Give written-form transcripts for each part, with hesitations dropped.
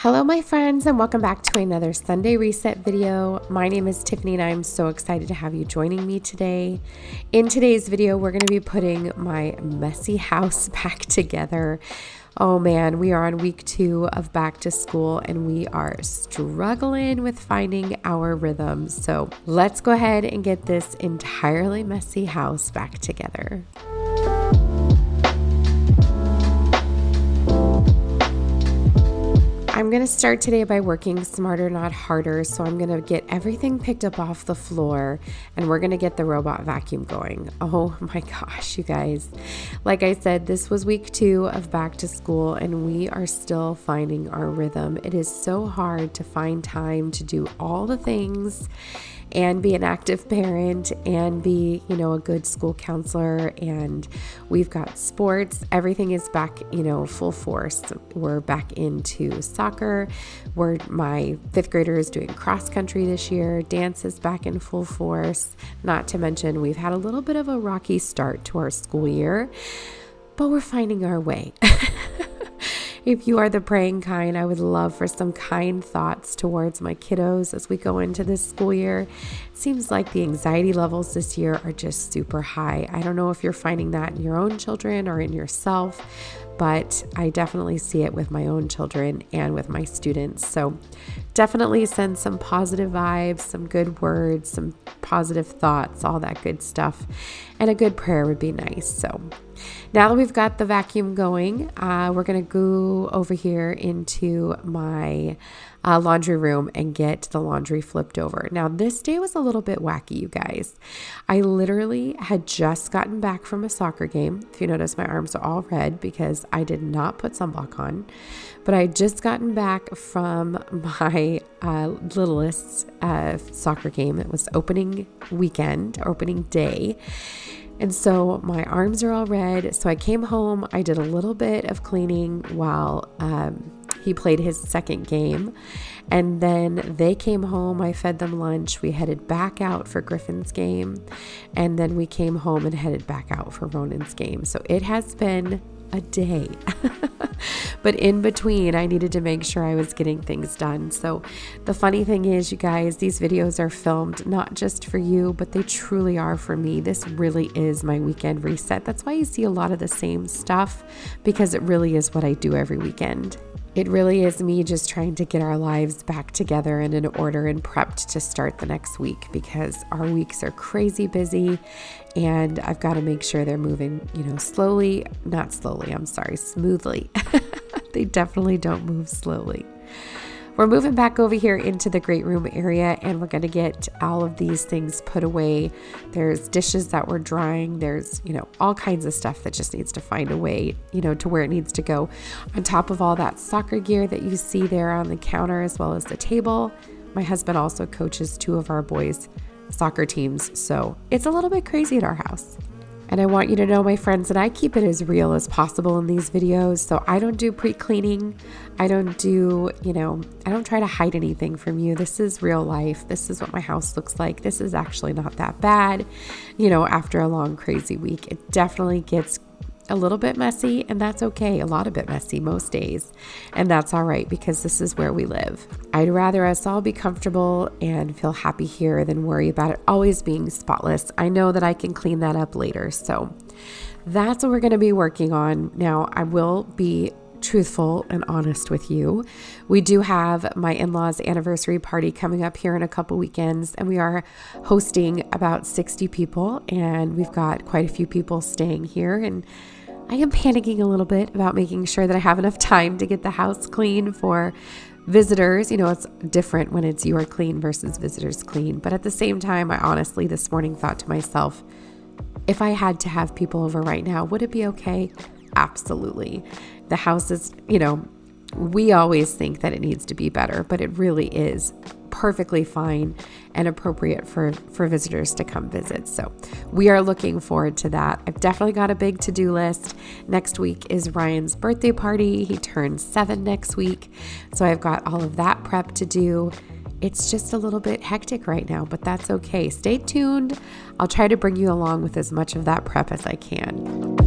Hello my friends, and welcome back to another Sunday Reset video. My name is Tiffany and I'm so excited to have you joining me today. In today's video, we're going to be putting my messy house back together. Oh man, we are on week 2 of back to school and we are struggling with finding our rhythm. So let's go ahead and get this entirely messy house back together. I'm going to start today by working smarter, not harder. So I'm going to get everything picked up off the floor and we're going to get the robot vacuum going. Oh my gosh, you guys. Like I said, this was week 2 of back to school and we are still finding our rhythm. It is so hard to find time to do all the things and be an active parent and be, a good school counselor. And we've got sports. Everything is back, full force. We're back into soccer. My 5th grader is doing cross country this year. Dance is back in full force. Not to mention, we've had a little bit of a rocky start to our school year, but we're finding our way. If you are the praying kind, I would love for some kind thoughts towards my kiddos as we go into this school year. It seems like the anxiety levels this year are just super high. I don't know if you're finding that in your own children or in yourself, but I definitely see it with my own children and with my students. So definitely send some positive vibes, some good words, some positive thoughts, all that good stuff. And a good prayer would be nice. So now that we've got the vacuum going, we're going to go over here into my laundry room and get the laundry flipped over. Now, this day was a little bit wacky, you guys. I literally had just gotten back from a soccer game. If you notice, my arms are all red because I did not put sunblock on. But I had just gotten back from my littlest soccer game. It was opening day. And so my arms are all red. So I came home. I did a little bit of cleaning while he played his second game. And then they came home. I fed them lunch. We headed back out for Griffin's game. And then we came home and headed back out for Ronan's game. So it has been a day. But in between, I needed to make sure I was getting things done. So the funny thing is, you guys, these videos are filmed not just for you, but they truly are for me. This really is my weekend reset. That's why you see a lot of the same stuff, because it really is what I do every weekend. It really is me just trying to get our lives back together and in order and prepped to start the next week, because our weeks are crazy busy and I've got to make sure they're moving, smoothly. They definitely don't move slowly. We're moving back over here into the great room area and we're going to get all of these things put away. There's dishes that were drying. There's, all kinds of stuff that just needs to find a way, to where it needs to go. On top of all that soccer gear that you see there on the counter as well as the table. My husband also coaches 2 of our boys' soccer teams. So it's a little bit crazy at our house. And I want you to know, my friends, that I keep it as real as possible in these videos. So I don't do pre-cleaning. I don't try to hide anything from you. This is real life. This is what my house looks like. This is actually not that bad, after a long, crazy week. It definitely gets a little bit messy, and that's okay. A lot of bit messy most days, and that's all right, because this is where we live. I'd rather us all be comfortable and feel happy here than worry about it always being spotless. I know that I can clean that up later, so that's what we're going to be working on. Now, I will be truthful and honest with you. We do have my in-laws' anniversary party coming up here in a couple weekends, and we are hosting about 60 people, and we've got quite a few people staying here, and I am panicking a little bit about making sure that I have enough time to get the house clean for visitors. It's different when it's your clean versus visitors clean. But at the same time, I honestly this morning thought to myself, if I had to have people over right now, would it be okay? Absolutely. The house is, we always think that it needs to be better, but it really is perfectly fine and appropriate for visitors to come visit. So we are looking forward to that. I've definitely got a big to-do list. Next week is Ryan's birthday party. He turns 7 next week. So I've got all of that prep to do. It's just a little bit hectic right now, but that's okay. Stay tuned. I'll try to bring you along with as much of that prep as I can.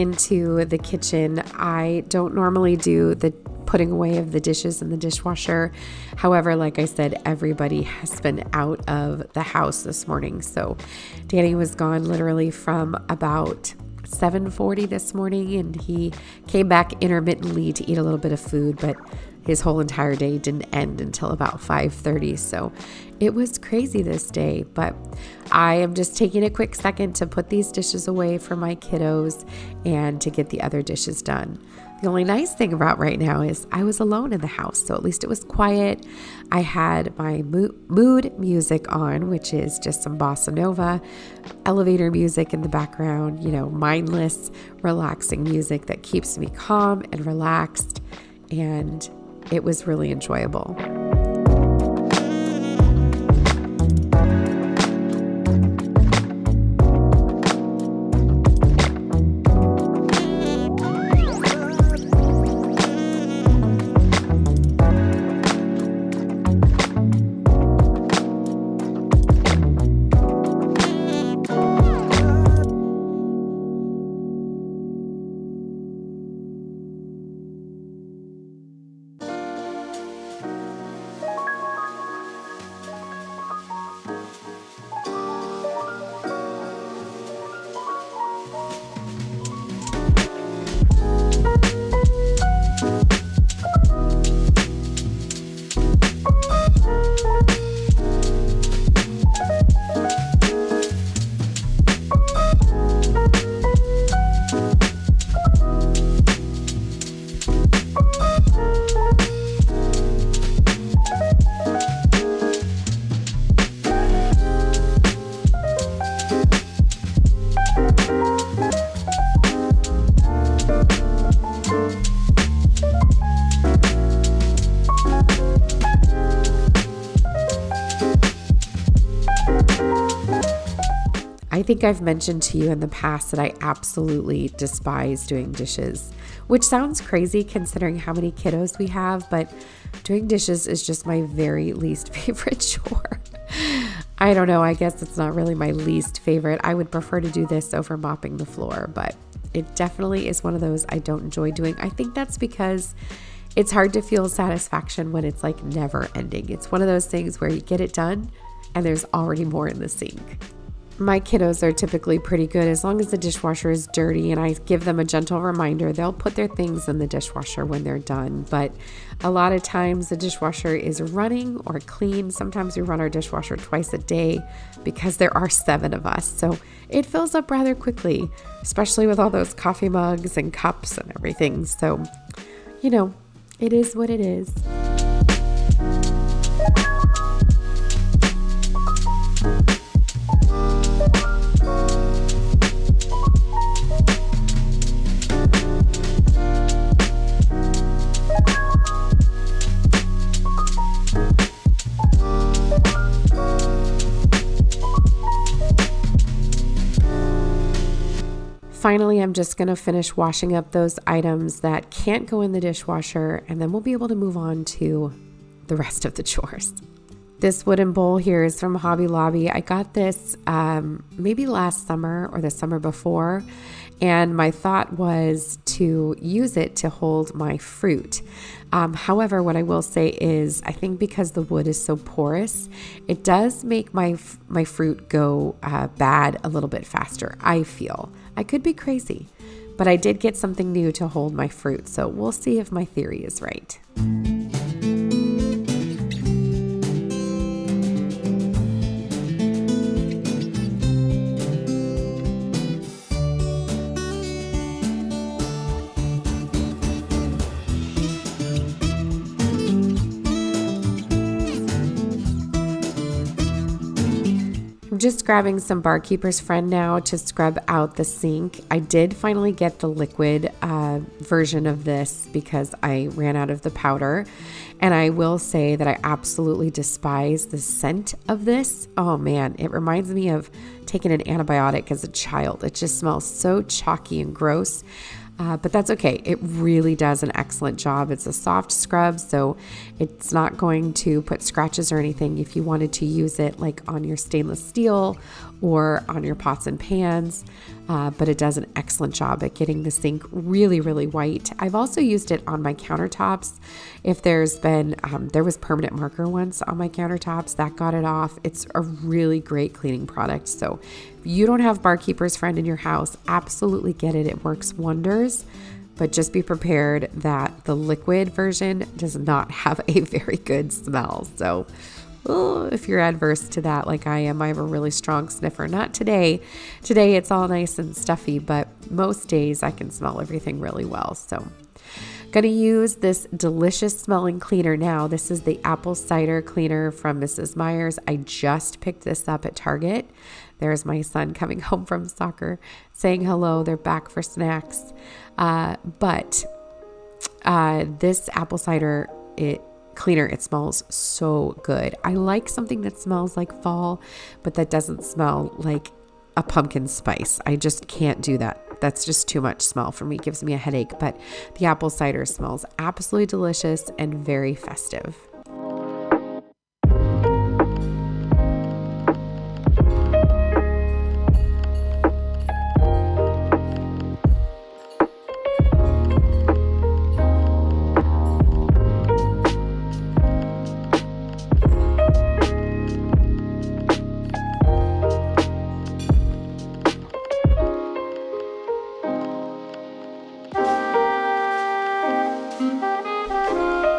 into the kitchen. I don't normally do the putting away of the dishes in the dishwasher. However, like I said, everybody has been out of the house this morning. So Danny was gone literally from about 7:40 this morning, and he came back intermittently to eat a little bit of food, but his whole entire day didn't end until about 5:30. So it was crazy this day, but I am just taking a quick second to put these dishes away for my kiddos and to get the other dishes done. The only nice thing about right now is I was alone in the house, so at least it was quiet. I had my mood music on, which is just some bossa nova, elevator music in the background, mindless, relaxing music that keeps me calm and relaxed, and it was really enjoyable. I think I've mentioned to you in the past that I absolutely despise doing dishes, which sounds crazy considering how many kiddos we have, but doing dishes is just my very least favorite chore. I don't know, I guess it's not really my least favorite. I would prefer to do this over mopping the floor, but it definitely is one of those I don't enjoy doing. I think that's because it's hard to feel satisfaction when it's like never ending. It's one of those things where you get it done and there's already more in the sink. My kiddos are typically pretty good as long as the dishwasher is dirty and I give them a gentle reminder. They'll put their things in the dishwasher when they're done, but a lot of times the dishwasher is running or clean. Sometimes we run our dishwasher twice a day because there are 7 of us, so it fills up rather quickly, especially with all those coffee mugs and cups and everything. So, it is what it is. Finally, I'm just going to finish washing up those items that can't go in the dishwasher, and then we'll be able to move on to the rest of the chores. This wooden bowl here is from Hobby Lobby. I got this maybe last summer or the summer before, and my thought was to use it to hold my fruit. However, what I will say is I think because the wood is so porous, it does make my fruit go bad a little bit faster, I feel. I could be crazy, but I did get something new to hold my fruit, so we'll see if my theory is right. Just grabbing some Barkeeper's Friend now to scrub out the sink. I did finally get the liquid version of this because I ran out of the powder. And I will say that I absolutely despise the scent of this. Oh man, it reminds me of taking an antibiotic as a child. It just smells so chalky and gross. But that's okay. It really does an excellent job. It's a soft scrub, so it's not going to put scratches or anything. If you wanted to use it like on your stainless steel or on your pots and pans, but it does an excellent job at getting the sink really, really white. I've also used it on my countertops. If there's been, there was permanent marker once on my countertops that got it off. It's a really great cleaning product. So if you don't have Barkeeper's Friend in your house, absolutely get it. It works wonders. But just be prepared that the liquid version does not have a very good smell. So if you're adverse to that like I am, I have a really strong sniffer. Not today. Today it's all nice and stuffy, but most days I can smell everything really well. So going to use this delicious smelling cleaner now. This is the apple cider cleaner from Mrs. Meyer's. I just picked this up at Target. There's my son coming home from soccer saying hello. They're back for snacks. But this apple cider cleaner, it smells so good. I like something that smells like fall, but that doesn't smell like a pumpkin spice. I just can't do that. That's just too much smell for me. It gives me a headache. But the apple cider smells absolutely delicious and very festive.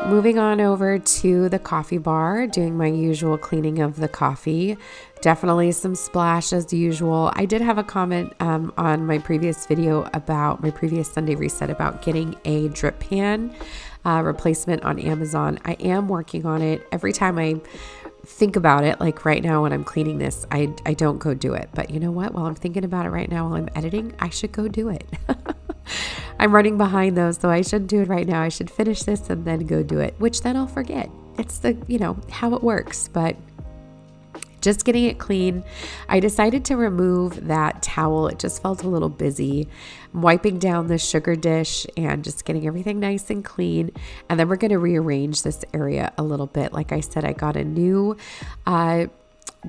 Moving on over to the coffee bar, doing my usual cleaning of the coffee. Definitely some splash as usual. I did have a comment on my previous video about my previous Sunday reset about getting a drip pan replacement on Amazon. I am working on it. Every time I think about it, like right now when I'm cleaning this, I don't go do it. But you know what? While I'm thinking about it right now while I'm editing, I should go do it. I'm running behind those, so I shouldn't do it right now. I should finish this and then go do it, which then I'll forget. It's the, how it works, but just getting it clean. I decided to remove that towel. It just felt a little busy. I'm wiping down the sugar dish and just getting everything nice and clean. And then we're going to rearrange this area a little bit. Like I said, I got a new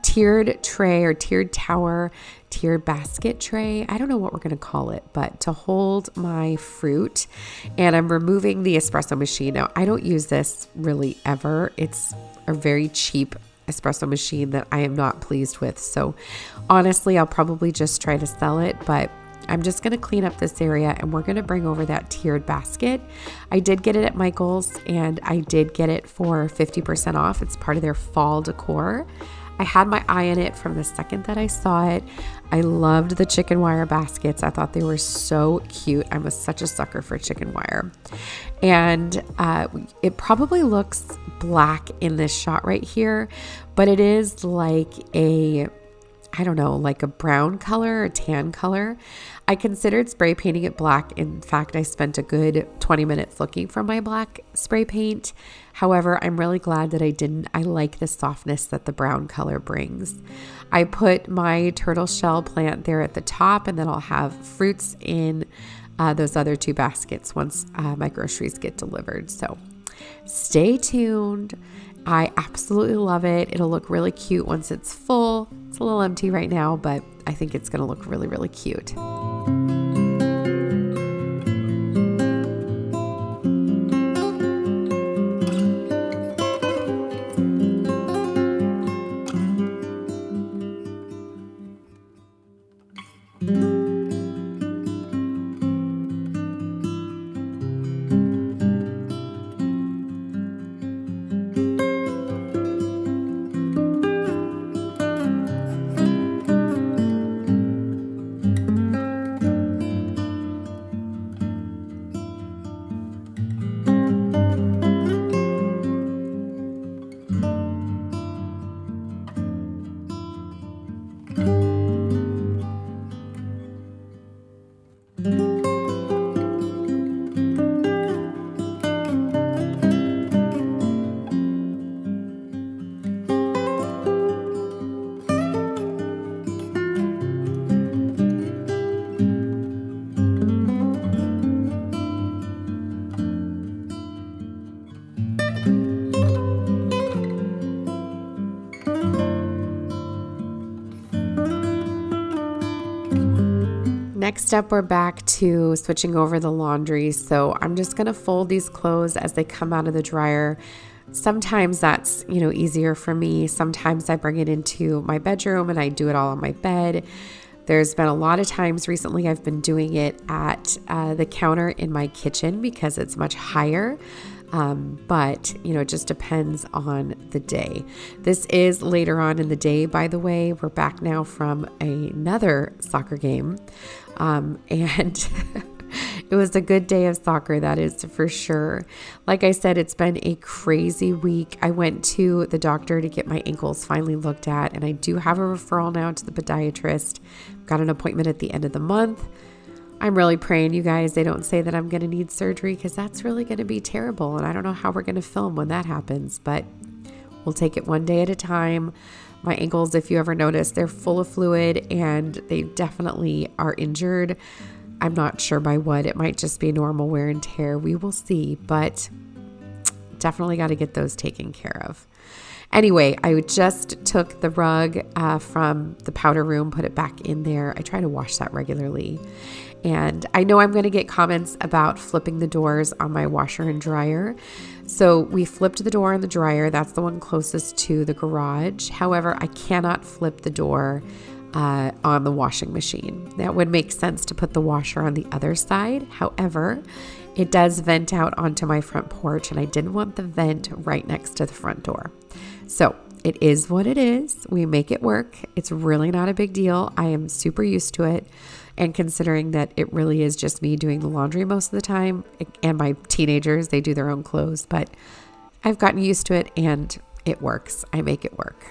tiered tray or tiered tower, tiered basket tray. I don't know what we're going to call it, but to hold my fruit. And I'm removing the espresso machine. Now, I don't use this really ever. It's a very cheap espresso machine that I am not pleased with. So honestly, I'll probably just try to sell it, but I'm just going to clean up this area and we're going to bring over that tiered basket. I did get it at Michael's and I did get it for 50% off. It's part of their fall decor. I had my eye on it from the second that I saw it. I loved the chicken wire baskets. I thought they were so cute. I'm such a sucker for chicken wire. And it probably looks black in this shot right here, but it is like like a brown color or tan color. I considered spray painting it black. In fact, I spent a good 20 minutes looking for my black spray paint. However, I'm really glad that I didn't. I like the softness that the brown color brings. I put my turtle shell plant there at the top, and then I'll have fruits in those other two baskets once my groceries get delivered. So stay tuned. I absolutely love it. It'll look really cute once it's full. It's a little empty right now, but I think it's going to look really, really cute. Next up, we're back to switching over the laundry. So I'm just going to fold these clothes as they come out of the dryer. Sometimes that's, easier for me. Sometimes I bring it into my bedroom and I do it all on my bed. There's been a lot of times recently I've been doing it at the counter in my kitchen because it's much higher. But it just depends on the day. This is later on in the day, by the way. We're back now from another soccer game. And it was a good day of soccer, that is for sure. Like I said, it's been a crazy week. I went to the doctor to get my ankles finally looked at, and I do have a referral now to the podiatrist. Got an appointment at the end of the month. I'm really praying, you guys, they don't say that I'm going to need surgery because that's really going to be terrible. And I don't know how we're going to film when that happens, but we'll take it one day at a time. My ankles, if you ever notice, they're full of fluid and they definitely are injured. I'm not sure by what. It might just be normal wear and tear. We will see, but definitely got to get those taken care of. Anyway, I just took the rug from the powder room, put it back in there. I try to wash that regularly. And I know I'm going to get comments about flipping the doors on my washer and dryer. So we flipped the door on the dryer. That's the one closest to the garage. However, I cannot flip the door on the washing machine. That would make sense to put the washer on the other side. However, it does vent out onto my front porch, and I didn't want the vent right next to the front door. So it is what it is. We make it work. It's really not a big deal. I am super used to it. And considering that it really is just me doing the laundry most of the time, and my teenagers, they do their own clothes, but I've gotten used to it and it works. I make it work.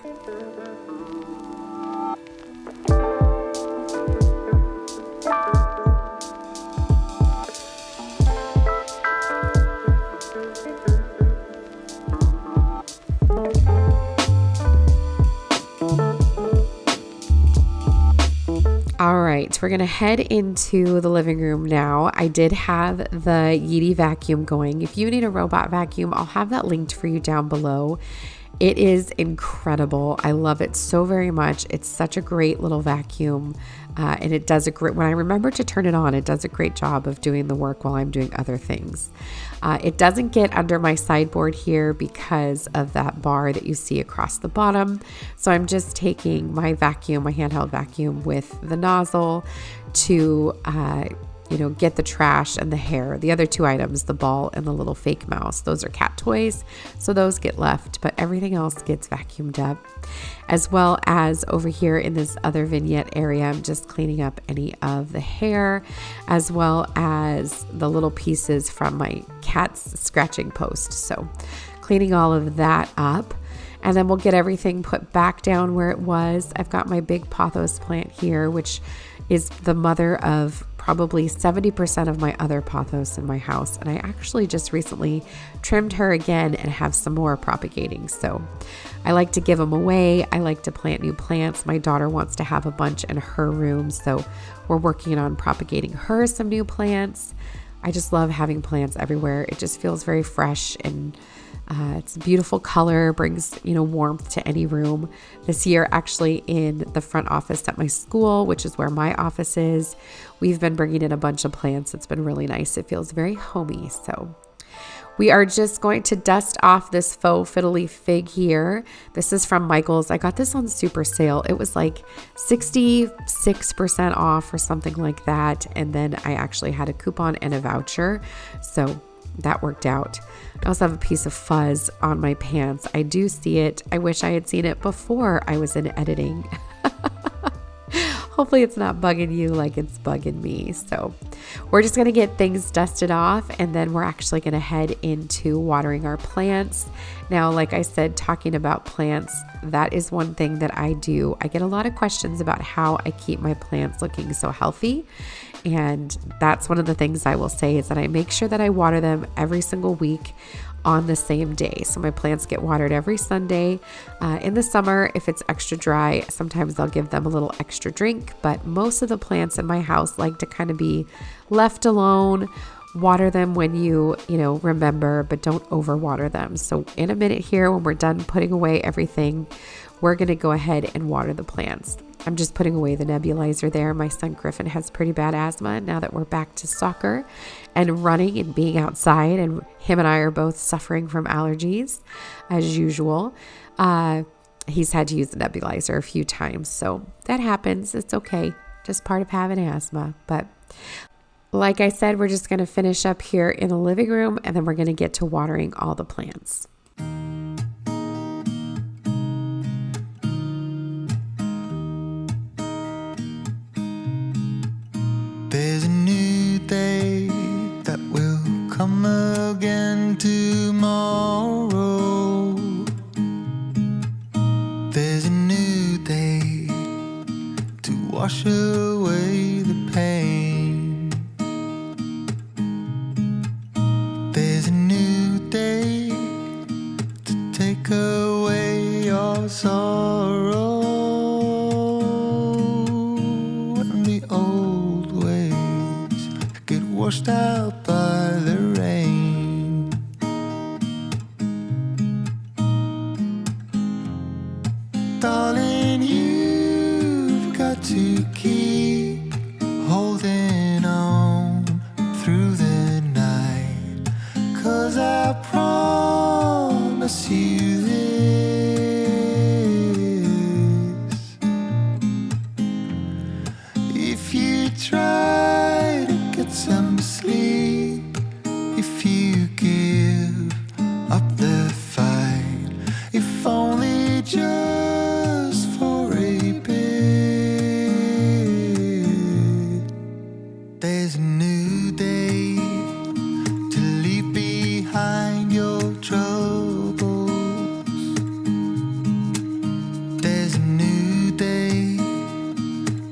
All right, we're going to head into the living room now. I did have the Yeti vacuum going. If you need a robot vacuum, I'll have that linked for you down below. It is incredible. I love it so very much. It's such a great little vacuum. And it does when I remember to turn it on, it does a great job of doing the work while I'm doing other things. It doesn't get under my sideboard here because of that bar that you see across the bottom. So I'm just taking my vacuum, my handheld vacuum with the nozzle to get the trash and the hair. The other two items, the ball and the little fake mouse, those are cat toys. So those get left, but everything else gets vacuumed up. As well as over here in this other vignette area, I'm just cleaning up any of the hair, as well as the little pieces from my cat's scratching post. So cleaning all of that up. And then we'll get everything put back down where it was. I've got my big pothos plant here, which is the mother of probably 70% of my other pothos in my house. And I actually just recently trimmed her again and have some more propagating. So I like to give them away. I like to plant new plants. My daughter wants to have a bunch in her room. So we're working on propagating her some new plants. I just love having plants everywhere. It just feels very fresh, and it's a beautiful color, brings, warmth to any room. This year, actually, in the front office at my school, which is where my office is, we've been bringing in a bunch of plants. It's been really nice. It feels very homey. So we are just going to dust off this faux fiddly fig here. This is from Michael's. I got this on super sale. It was like 66% off or something like that. And then I actually had a coupon and a voucher. So that worked out. I also have a piece of fuzz on my pants. I do see it. I wish I had seen it before I was in editing. Hopefully it's not bugging you like it's bugging me. So we're just going to get things dusted off, and then we're actually going to head into watering our plants. Now, like I said, talking about plants, that is one thing that I do. I get a lot of questions about how I keep my plants looking so healthy. And that's one of the things I will say is that I make sure that I water them every single week on the same day. So my plants get watered every Sunday. In the summer, if it's extra dry, sometimes I'll give them a little extra drink, but most of the plants in my house like to kind of be left alone Water them when you remember, but don't overwater them. So in a minute here, when we're done putting away everything, we're going to go ahead and water the plants. I'm just putting away the nebulizer there. My son Griffin has pretty bad asthma now that we're back to soccer and running and being outside, and him and I are both suffering from allergies as usual. He's had to use the nebulizer a few times, so that happens. It's okay. Just part of having asthma. But like I said, we're just going to finish up here in the living room, and then we're going to get to watering all the plants. There's a new day that will come again tomorrow. There's a new day to wash away the pain. There's a new day to take away your sorrow. And the old ways get washed out by the rain. Darling, you've got to keep holding on through the night, 'cause I promise you this: if you try to get some sleep, if you give up the fight, if only just for a bit, there's a new day to leave behind your troubles. There's a new day,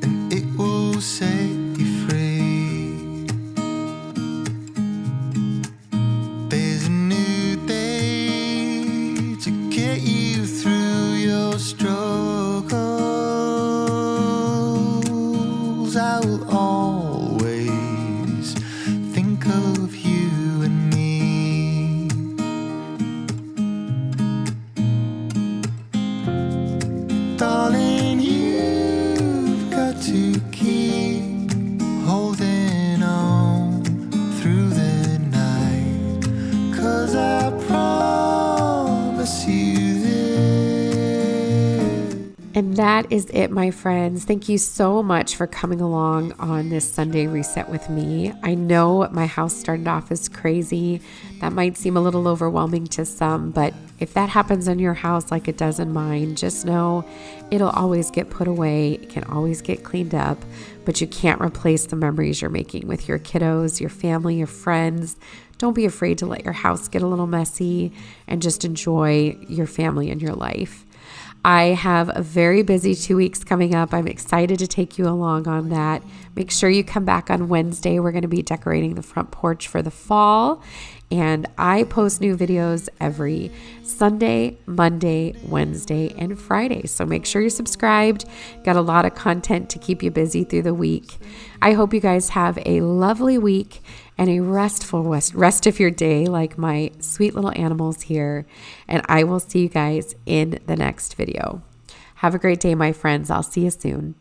and it will set you free. There's a new day to get you through your struggles. I will always think of you and me. Darling, you've got to keep holding on through the night, 'cause I promise you this. And that is it, my friends. Thank you so much for coming along on this Sunday reset with me. I know my house started off as crazy. That might seem a little overwhelming to some, but if that happens in your house like it does in mine, just know it'll always get put away. It can always get cleaned up, but you can't replace the memories you're making with your kiddos, your family, your friends. Don't be afraid to let your house get a little messy and just enjoy your family and your life. I have a very busy 2 weeks coming up. I'm excited to take you along on that. Make sure you come back on Wednesday. We're going to be decorating the front porch for the fall. And I post new videos every Sunday, Monday, Wednesday, and Friday. So make sure you're subscribed. Got a lot of content to keep you busy through the week. I hope you guys have a lovely week and a restful rest of your day, like my sweet little animals here. And I will see you guys in the next video. Have a great day, my friends. I'll see you soon.